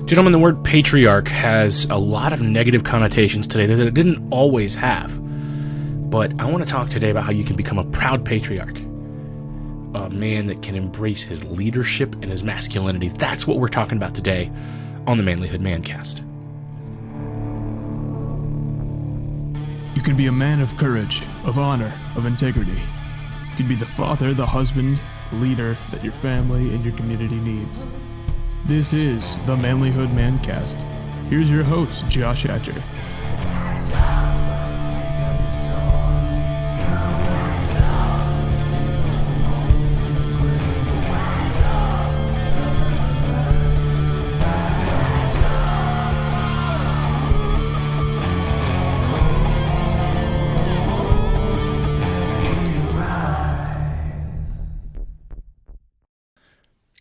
Gentlemen, the word patriarch has a lot of negative connotations today that it didn't always have. But I want to talk today about how you can become a proud patriarch. A man that can embrace his leadership and his masculinity. That's what we're talking about today on the Manlihood Mancast. You can be a man of courage, of honor, of integrity. You can be the father, the husband, the leader that your family and your community needs. This is the Manlihood Mancast. Here's your host, Josh Hatcher.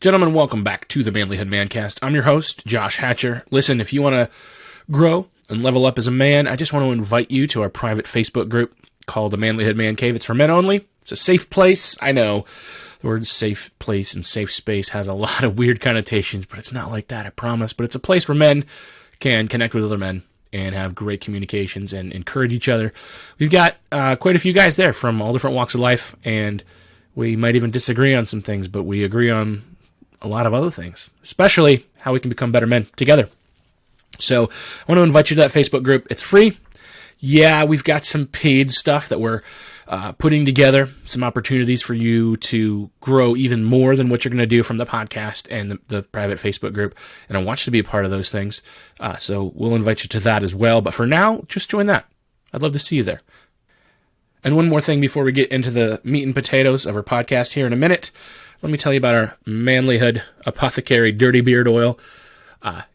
Gentlemen, welcome back to the Manlihood Mancast. I'm your host, Josh Hatcher. Listen, if you want to grow and level up as a man, I just want to invite you to our private Facebook group called the Manlihood Man Cave. It's for men only. It's a safe place. I know the word safe place and safe space has a lot of weird connotations, but it's not like that, I promise. But it's a place where men can connect with other men and have great communications and encourage each other. We've got quite a few guys there from all different walks of life, and we might even disagree on some things, but we agree on a lot of other things, especially how we can become better men together. So I want to invite you to that Facebook group. It's free. Yeah, we've got some paid stuff that we're putting together, some opportunities for you to grow even more than what you're going to do from the podcast and the private Facebook group. And I want you to be a part of those things. So we'll invite you to that as well. But for now, just join that. I'd love to see you there. And one more thing before we get into the meat and potatoes of our podcast here in a minute. Let me tell you about our Manlihood Apothecary Dirty Beard Oil.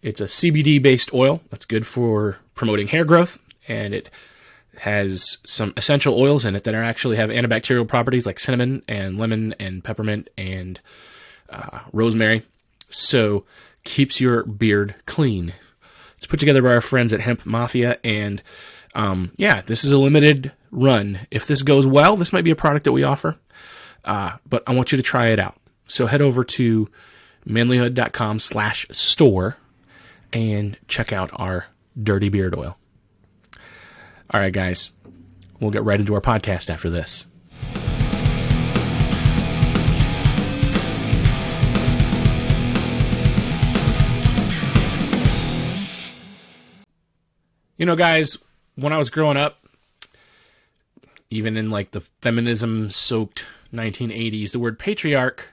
It's a CBD-based oil that's good for promoting hair growth, and it has some essential oils in it that actually have antibacterial properties like cinnamon and lemon and peppermint and rosemary. So keeps your beard clean. It's put together by our friends at Hemp Mafia, and this is a limited run. If this goes well, this might be a product that we offer. But I want you to try it out. So head over to manlihood.com/store and check out our Dirty Beard Oil. All right, guys, we'll get right into our podcast after this. You know, guys, when I was growing up, even in like the feminism-soaked 1980s, the word patriarch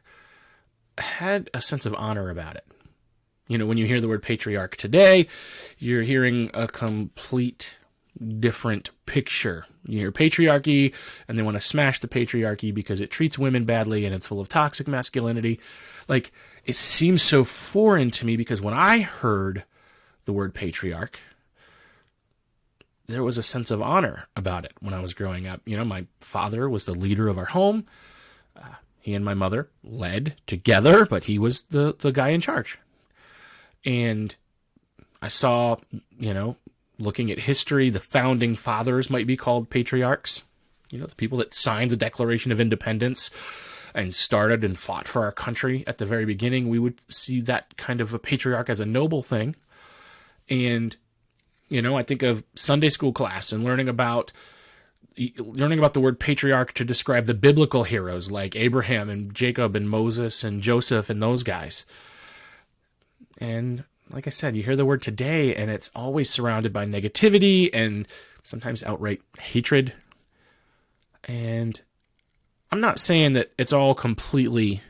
had a sense of honor about it. You know, when you hear the word patriarch today, you're hearing a complete different picture. You hear patriarchy, and they want to smash the patriarchy because it treats women badly and it's full of toxic masculinity. Like, it seems so foreign to me because when I heard the word patriarch, there was a sense of honor about it when I was growing up. You know, my father was the leader of our home. He and my mother led together, but he was the guy in charge. And I saw, you know, looking at history, the founding fathers might be called patriarchs. You know, the people that signed the Declaration of Independence and started and fought for our country at the very beginning. We would see that kind of a patriarch as a noble thing. And you know, I think of Sunday school class and learning about the word patriarch to describe the biblical heroes like Abraham and Jacob and Moses and Joseph and those guys. And like I said, you hear the word today and it's always surrounded by negativity and sometimes outright hatred. And I'm not saying that it's all completely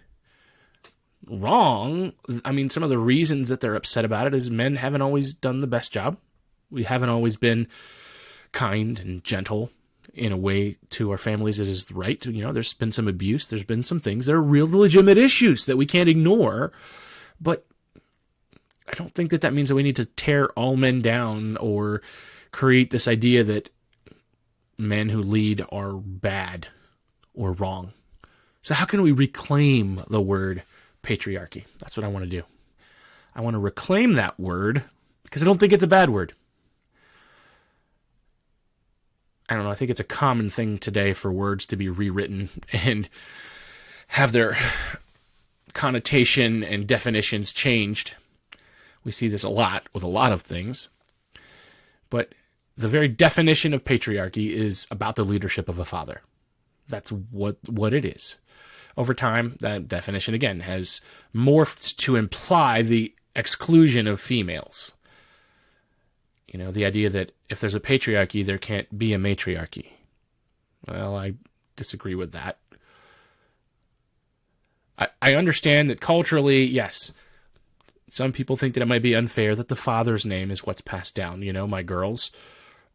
wrong. I mean, some of the reasons that they're upset about it is men haven't always done the best job. We haven't always been kind and gentle in a way to our families that is right. You know, there's been some abuse. There's been some things that are real legitimate issues that we can't ignore. But I don't think that means that we need to tear all men down or create this idea that men who lead are bad or wrong. So how can we reclaim the word patriarchy? That's what I want to do. I want to reclaim that word because I don't think it's a bad word. I don't know, I think it's a common thing today for words to be rewritten and have their connotation and definitions changed We see this a lot with a lot of things. But the very definition of patriarchy is about the leadership of a father. That's what it is. Over time, that definition, again, has morphed to imply the exclusion of females. The idea that if there's a patriarchy, there can't be a matriarchy. Well, I disagree with that. I understand that culturally, yes, some people think that it might be unfair that the father's name is what's passed down. My girls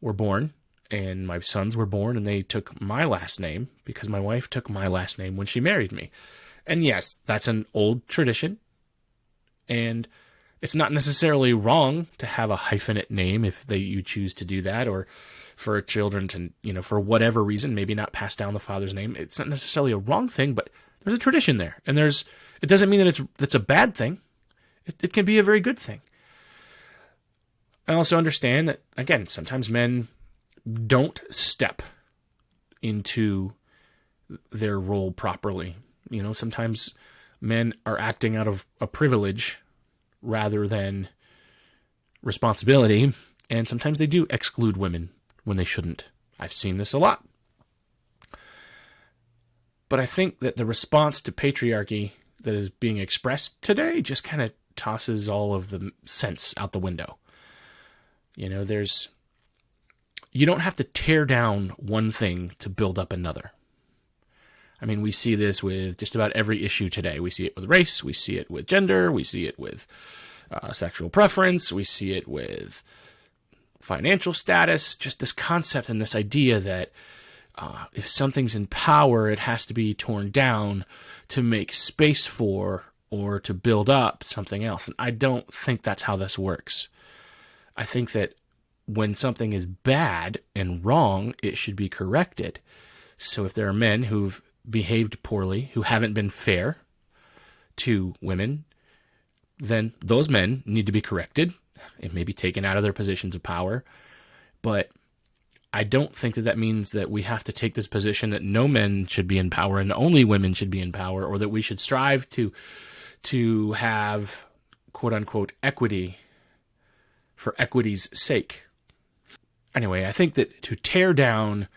were born and my sons were born and they took my last name because my wife took my last name when she married me. And yes, that's an old tradition. And it's not necessarily wrong to have a hyphenate name if you choose to do that, or for children to, for whatever reason, maybe not pass down the father's name. It's not necessarily a wrong thing, but there's a tradition there. And it doesn't mean that it's a bad thing. It can be a very good thing. I also understand that, again, sometimes men don't step into their role properly. Sometimes men are acting out of a privilege rather than responsibility, and sometimes they do exclude women when they shouldn't. I've seen this a lot. But I think that the response to patriarchy that is being expressed today just kind of tosses all of the sense out the window. You don't have to tear down one thing to build up another. I mean, we see this with just about every issue today. We see it with race, we see it with gender, we see it with sexual preference, we see it with financial status, just this concept and this idea that if something's in power, it has to be torn down to make space for or to build up something else. And I don't think that's how this works. I think that when something is bad and wrong, it should be corrected. So if there are men who've behaved poorly, who haven't been fair to women, then those men need to be corrected and maybe taken out of their positions of power. But I don't think that means that we have to take this position that no men should be in power and only women should be in power, or that we should strive to have quote-unquote equity for equity's sake. Anyway, I think that to tear down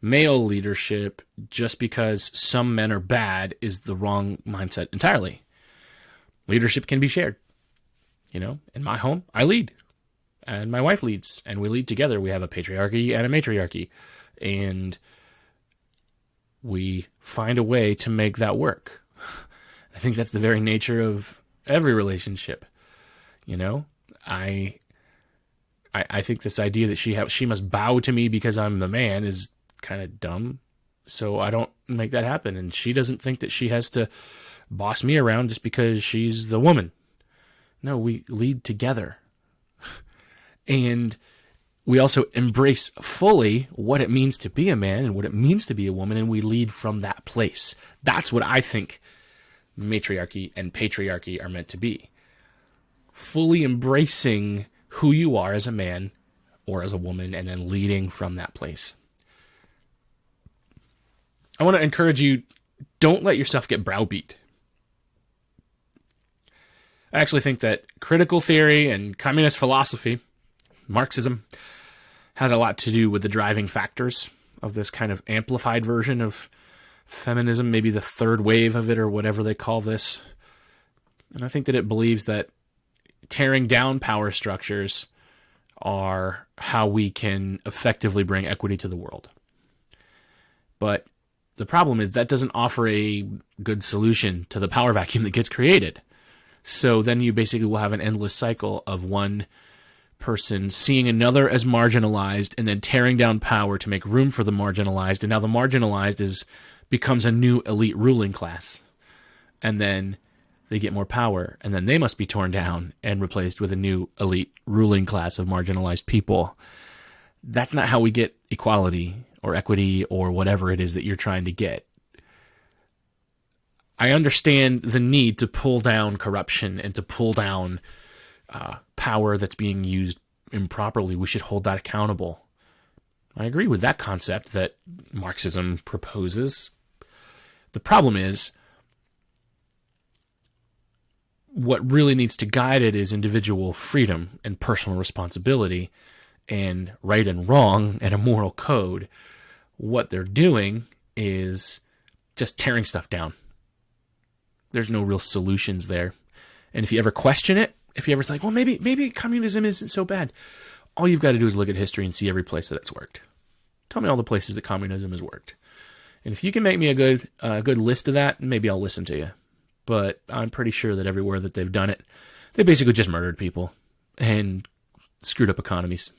male leadership just because some men are bad is the wrong mindset entirely. Leadership can be shared. In my home, I lead. And my wife leads. And we lead together. We have a patriarchy and a matriarchy. And we find a way to make that work. I think that's the very nature of every relationship. I think this idea that she must bow to me because I'm the man is kind of dumb. So I don't make that happen. And she doesn't think that she has to boss me around just because she's the woman. No, we lead together. And we also embrace fully what it means to be a man and what it means to be a woman, and we lead from that place. That's what I think matriarchy and patriarchy are meant to be. Fully embracing who you are as a man or as a woman, and then leading from that place. I want to encourage you, don't let yourself get browbeat. I actually think that critical theory and communist philosophy, Marxism, has a lot to do with the driving factors of this kind of amplified version of feminism, maybe the third wave of it or whatever they call this. And I think that it believes that tearing down power structures are how we can effectively bring equity to the world. But the problem is that doesn't offer a good solution to the power vacuum that gets created. So then you basically will have an endless cycle of one person seeing another as marginalized and then tearing down power to make room for the marginalized. And now the marginalized becomes a new elite ruling class. And then they get more power, and then they must be torn down and replaced with a new elite ruling class of marginalized people. That's not how we get equality or equity or whatever it is that you're trying to get. I understand the need to pull down corruption and to pull down power that's being used improperly. We should hold that accountable. I agree with that concept that Marxism proposes. The problem is, what really needs to guide it is individual freedom and personal responsibility and right and wrong and a moral code. What they're doing is just tearing stuff down. There's no real solutions there. And if you ever question it, if you ever think, well, maybe communism isn't so bad, all you've got to do is look at history and see every place that it's worked. Tell me all the places that communism has worked. And if you can make me a good list of that, maybe I'll listen to you. But I'm pretty sure that everywhere that they've done it, they basically just murdered people and screwed up economies.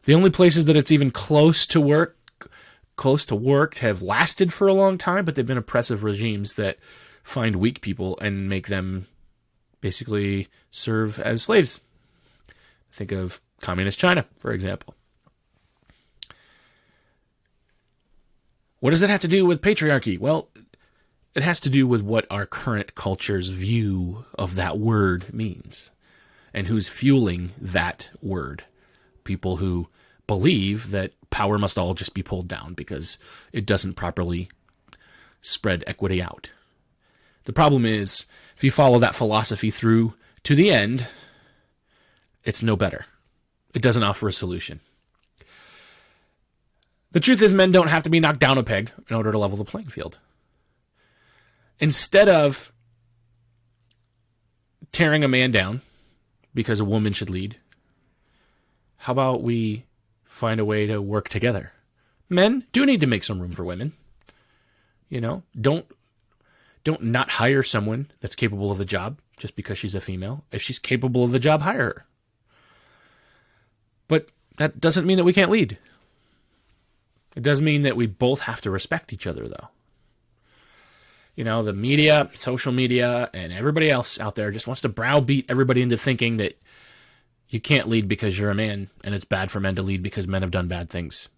The only places that it's even close to work have lasted for a long time, but they've been oppressive regimes that find weak people and make them basically serve as slaves. Think of communist China, for example. What does it have to do with patriarchy? Well, it has to do with what our current culture's view of that word means and who's fueling that word. People who believe that power must all just be pulled down because it doesn't properly spread equity out. The problem is, if you follow that philosophy through to the end, it's no better. It doesn't offer a solution. The truth is, men don't have to be knocked down a peg in order to level the playing field. Instead of tearing a man down because a woman should lead, how about we find a way to work together? Men do need to make some room for women. You know, don't not hire someone that's capable of the job just because she's a female. If she's capable of the job, hire her. But that doesn't mean that we can't lead. It does mean that we both have to respect each other, though. You know, the media, social media, and everybody else out there just wants to browbeat everybody into thinking that you can't lead because you're a man, and it's bad for men to lead because men have done bad things.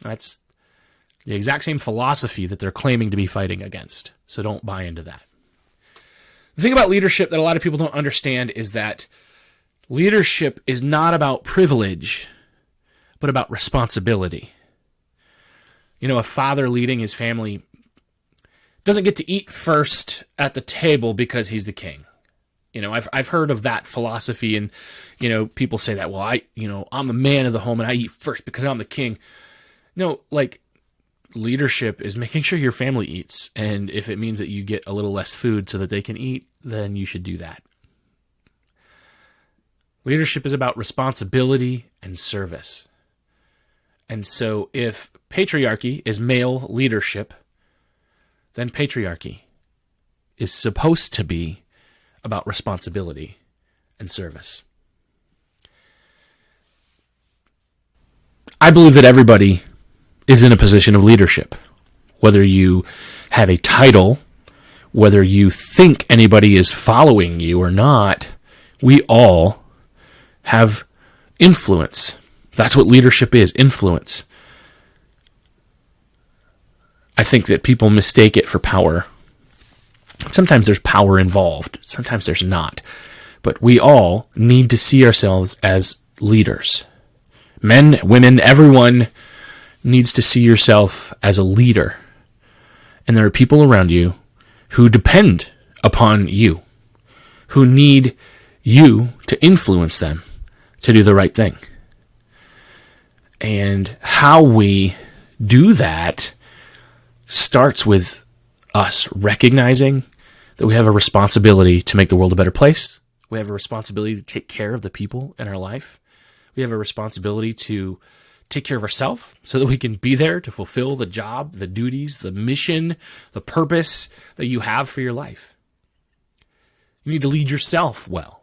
That's the exact same philosophy that they're claiming to be fighting against. So don't buy into that. The thing about leadership that a lot of people don't understand is that leadership is not about privilege, but about responsibility. You know, a father leading his family doesn't get to eat first at the table because he's the king. You know, I've heard of that philosophy, and, you know, people say that, well, I'm the man of the home and I eat first because I'm the king. No, like, leadership is making sure your family eats, and if it means that you get a little less food so that they can eat, then you should do that. Leadership is about responsibility and service. And so if patriarchy is male leadership, then patriarchy is supposed to be about responsibility and service. I believe that everybody is in a position of leadership. Whether you have a title, whether you think anybody is following you or not, we all have influence. That's what leadership is, influence. I think that people mistake it for power. Sometimes there's power involved. Sometimes there's not. But we all need to see ourselves as leaders. Men, women, everyone needs to see yourself as a leader. And there are people around you who depend upon you, who need you to influence them to do the right thing. And how we do that starts with us recognizing that we have a responsibility to make the world a better place. We have a responsibility to take care of the people in our life. We have a responsibility to take care of ourselves so that we can be there to fulfill the job, the duties, the mission, the purpose that you have for your life. You need to lead yourself well.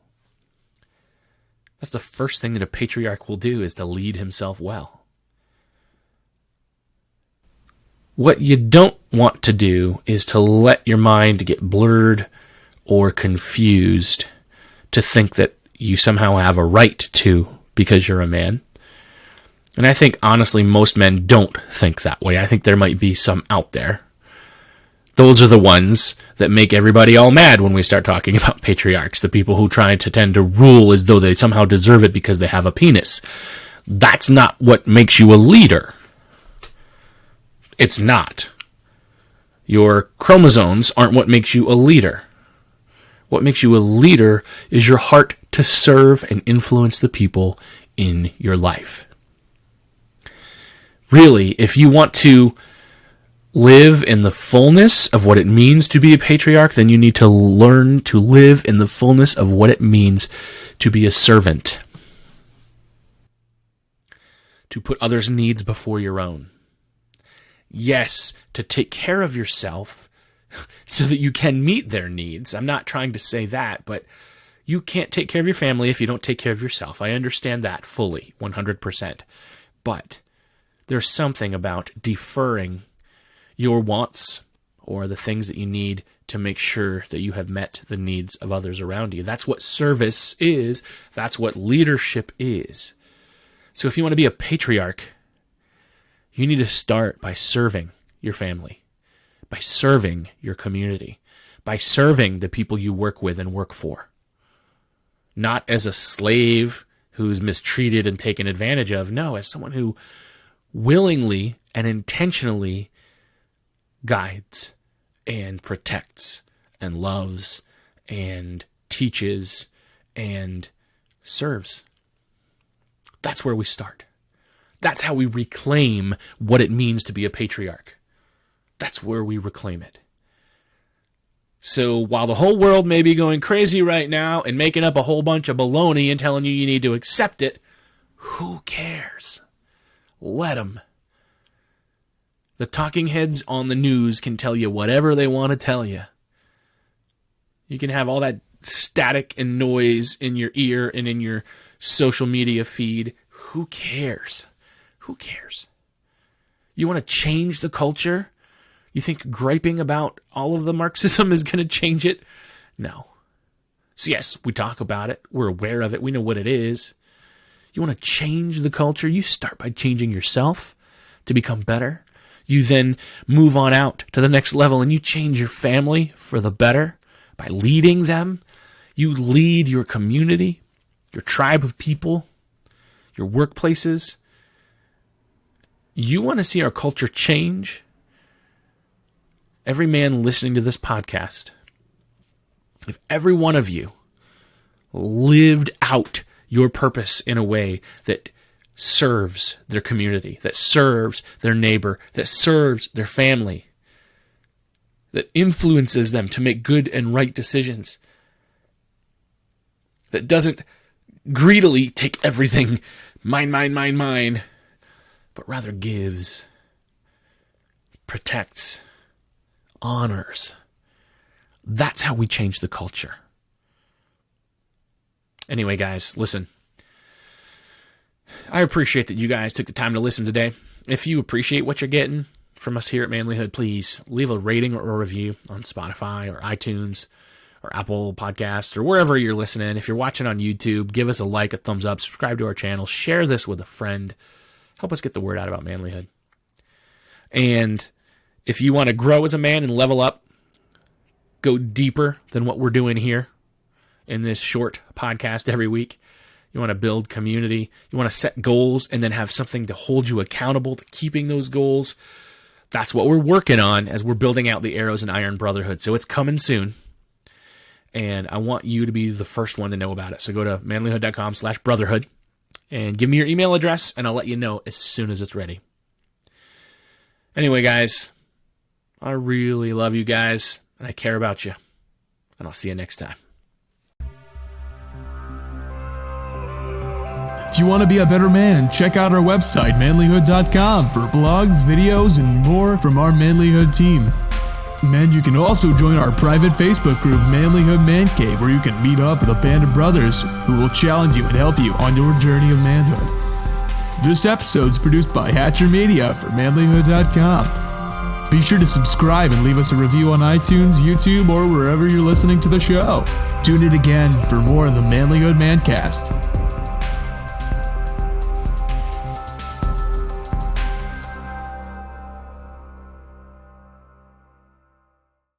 That's the first thing that a patriarch will do, is to lead himself well. What you don't want to do is to let your mind get blurred or confused to think that you somehow have a right to because you're a man. And I think, honestly, most men don't think that way. I think there might be some out there. Those are the ones that make everybody all mad when we start talking about patriarchs, the people who try to tend to rule as though they somehow deserve it because they have a penis. That's not what makes you a leader. It's not. Your chromosomes aren't what makes you a leader. What makes you a leader is your heart to serve and influence the people in your life. Really, if you want to live in the fullness of what it means to be a patriarch, then you need to learn to live in the fullness of what it means to be a servant. To put others' needs before your own. Yes, to take care of yourself so that you can meet their needs. I'm not trying to say that, but you can't take care of your family if you don't take care of yourself. I understand that fully, 100%. But there's something about deferring your wants or the things that you need to make sure that you have met the needs of others around you. That's what service is. That's what leadership is. So if you want to be a patriarch, you need to start by serving your family, by serving your community, by serving the people you work with and work for. Not as a slave who's mistreated and taken advantage of. No, as someone who willingly and intentionally guides and protects and loves and teaches and serves. That's where we start. That's how we reclaim what it means to be a patriarch. That's where we reclaim it. So while the whole world may be going crazy right now and making up a whole bunch of baloney and telling you need to accept it, who cares? Let them. The talking heads on the news can tell you whatever they want to tell you. You can have all that static and noise in your ear and in your social media feed. Who cares? Who cares? You want to change the culture? You think griping about all of the Marxism is going to change it? No. So yes, we talk about it. We're aware of it. We know what it is. You want to change the culture? You start by changing yourself to become better. You then move on out to the next level and you change your family for the better by leading them. You lead your community, your tribe of people, your workplaces. You want to see our culture change? Every man listening to this podcast, if every one of you lived out your purpose in a way that serves their community, that serves their neighbor, that serves their family, that influences them to make good and right decisions, that doesn't greedily take everything, mine, but rather gives, protects, honors. That's how we change the culture. Anyway, guys, listen. I appreciate that you guys took the time to listen today. If you appreciate what you're getting from us here at Manlihood, please leave a rating or a review on Spotify or iTunes or Apple Podcasts or wherever you're listening. If you're watching on YouTube, give us a like, a thumbs up, subscribe to our channel, share this with a friend. Help us get the word out about Manlihood. And if you want to grow as a man and level up, go deeper than what we're doing here in this short podcast every week. You want to build community. You want to set goals and then have something to hold you accountable to keeping those goals. That's what we're working on as we're building out the Arrows and Iron Brotherhood. So it's coming soon. And I want you to be the first one to know about it. So go to manlihood.com/brotherhood and give me your email address and I'll let you know as soon as it's ready. Anyway, guys, I really love you guys and I care about you. And I'll see you next time. If you want to be a better man, check out our website, manlihood.com, for blogs, videos, and more from our Manlihood team. And you can also join our private Facebook group, Manlihood Man Cave, where you can meet up with a band of brothers who will challenge you and help you on your journey of manhood. This episode is produced by Hatcher Media for manlihood.com. Be sure to subscribe and leave us a review on iTunes, YouTube, or wherever you're listening to the show. Tune in again for more of the Manlihood Mancast.